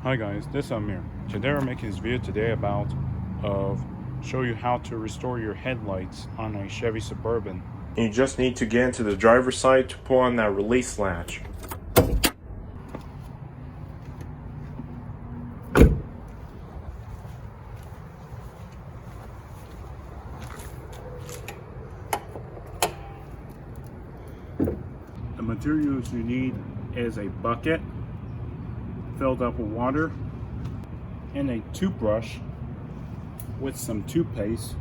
Hi guys, this is Amir. Today we're making this video today about show you how to restore your headlights on a Chevy Suburban. And you just need to get into the driver's side to pull on that release latch. The materials you need is a bucket filled up with water and a toothbrush with some toothpaste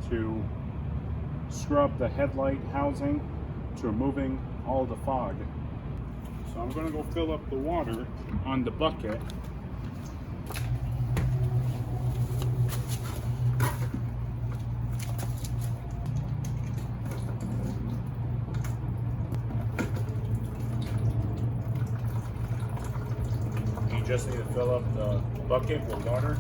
to scrub the headlight housing to removing all the fog. So I'm going to go fill up the water on the bucket. You just need to fill up the bucket with water.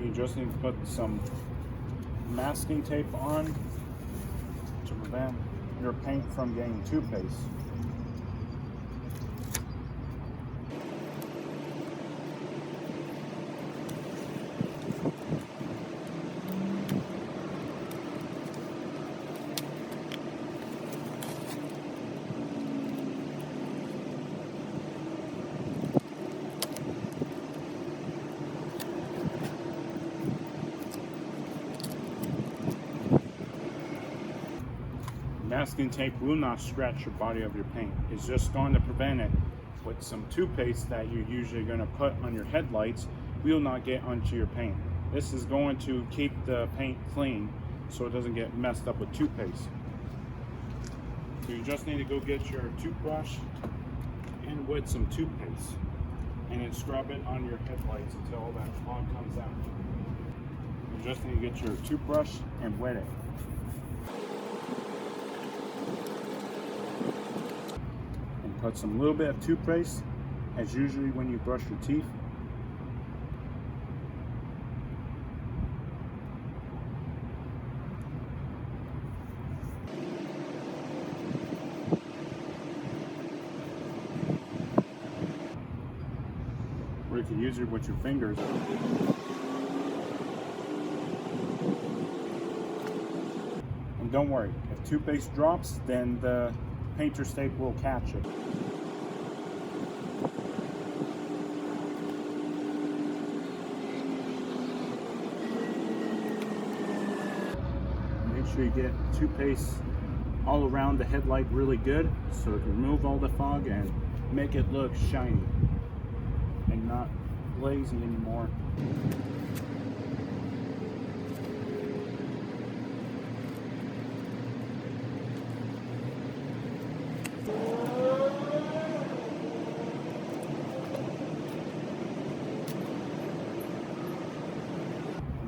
You just need to put some masking tape on to prevent your paint from getting toothpaste. Masking tape will not scratch your body of your paint. It's just going to prevent it. With some toothpaste that you're usually going to put on your headlights will not get onto your paint. This is going to keep the paint clean so it doesn't get messed up with toothpaste. So you just need to go get your toothbrush and with some toothpaste and then scrub it on your headlights until all that fog comes out. You just need to get your toothbrush and wet it. Put some little bit of toothpaste, as usually when you brush your teeth. Or you can use it with your fingers. And don't worry, if toothpaste drops, then the painter's tape will catch it. Make sure you get toothpaste all around the headlight really good so it can remove all the fog and make it look shiny and not lazy anymore.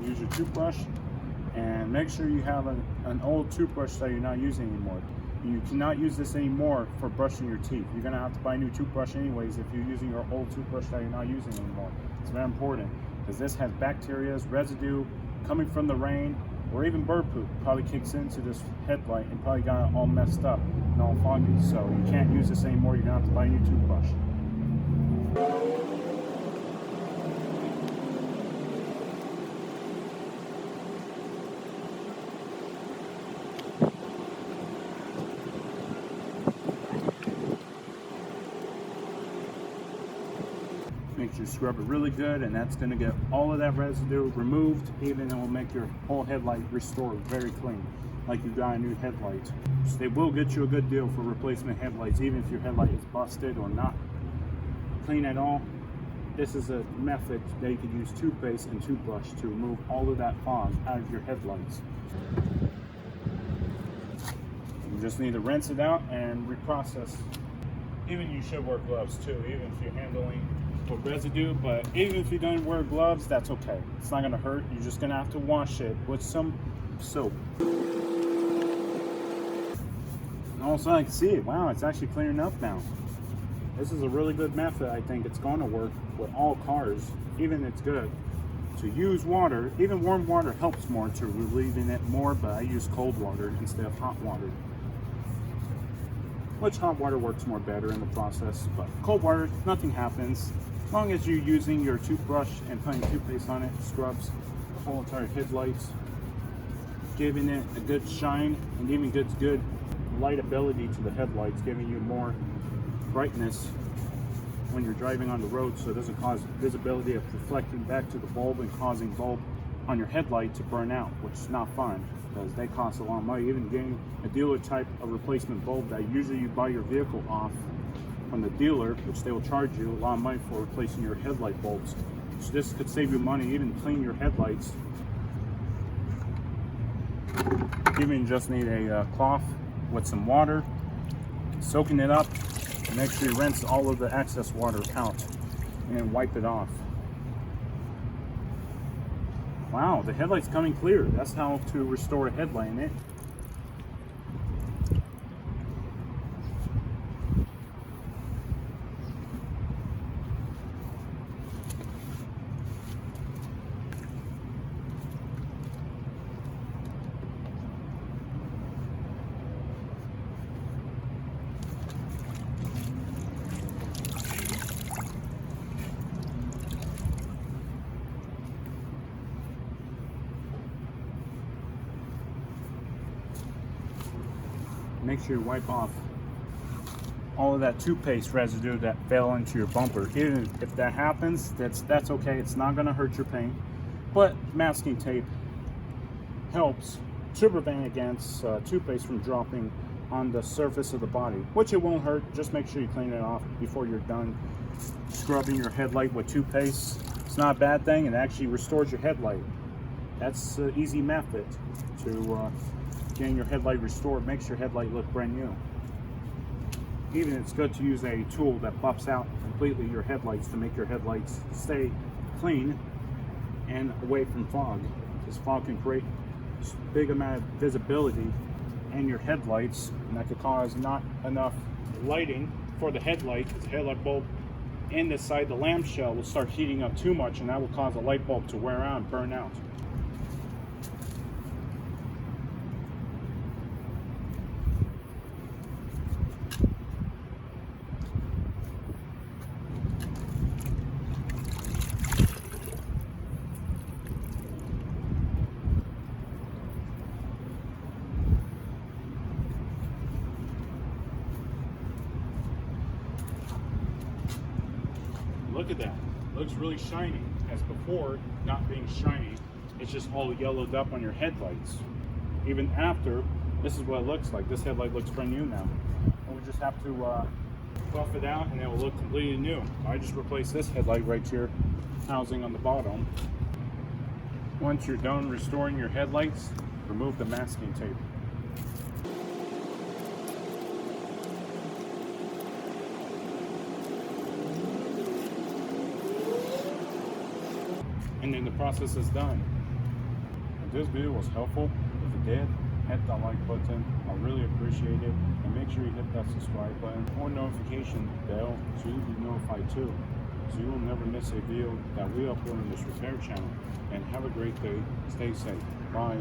Use your toothbrush and make sure you have an old toothbrush that you're not using anymore. You cannot use this anymore for brushing your teeth. You're going to have to buy a new toothbrush anyways if you're using your old toothbrush that you're not using anymore. It's very important because this has bacteria, residue coming from the rain, or even bird poop probably kicks into this headlight and probably got it all messed up and all foggy. So you can't use this anymore. You're going to have to buy a new toothbrush. Make sure you scrub it really good, and that's going to get all of that residue removed. Even it will make your whole headlight restored very clean, like you got a new headlight. So they will get you a good deal for replacement headlights, even if your headlight is busted or not clean at all. This is a method that you can use toothpaste and toothbrush to remove all of that fog out of your headlights. You just need to rinse it out and reprocess. Even you should wear gloves too, even if you're handling with residue, but even if you don't wear gloves, that's okay. It's not gonna hurt. You're just gonna have to wash it with some soap. And also I can see it. Wow, it's actually clearing up now. This is a really good method. I think it's going to work with all cars. Even it's good to use water. Even warm water helps more to relieving it more, but I use cold water instead of hot water. Which hot water works more better in the process, but cold water, nothing happens. As long as you're using your toothbrush and putting toothpaste on it, scrubs the whole entire headlights, giving it a good shine and giving good lightability to the headlights, giving you more brightness when you're driving on the road, so it doesn't cause visibility of reflecting back to the bulb and causing bulb on your headlight to burn out, which is not fun because they cost a lot of money. Even getting a dealer type of replacement bulb that usually you buy your vehicle off from the dealer, which they will charge you a lot of money for replacing your headlight bulbs. So this could save you money, even clean your headlights. Even just need a cloth with some water, soaking it up, and make sure you rinse all of the excess water out and then wipe it off. Wow, the headlight's coming clear. That's how to restore a headlight in it. Make sure you wipe off all of that toothpaste residue that fell into your bumper. Even if that happens, that's okay. It's not going to hurt your paint, but masking tape helps to prevent against toothpaste from dropping on the surface of the body, which it won't hurt. Just make sure you clean it off before you're done scrubbing your headlight with toothpaste. It's not a bad thing. It actually restores your headlight. That's an easy method to getting your headlight restored. Makes your headlight look brand new. Even it's good to use a tool that buffs out completely your headlights to make your headlights stay clean and away from fog, because fog can create a big amount of visibility in your headlights, and that could cause not enough lighting for the headlight, because the headlight bulb in the side, the lamp shell, will start heating up too much, and that will cause the light bulb to wear out and burn out. Look at that. Looks really shiny, as before not being shiny. It's just all yellowed up on your headlights. Even after, this is what it looks like. This headlight looks brand new now. And we just have to buff it out and it will look completely new. I just replaced this headlight right here, housing on the bottom. Once you're done restoring your headlights, remove the masking tape. And then the process is done. If this video was helpful, if it did, hit that like button. I really appreciate it. And make sure you hit that subscribe button or notification bell so you'll be notified too. So you will never miss a video that we upload on this repair channel. And have a great day. Stay safe. Bye.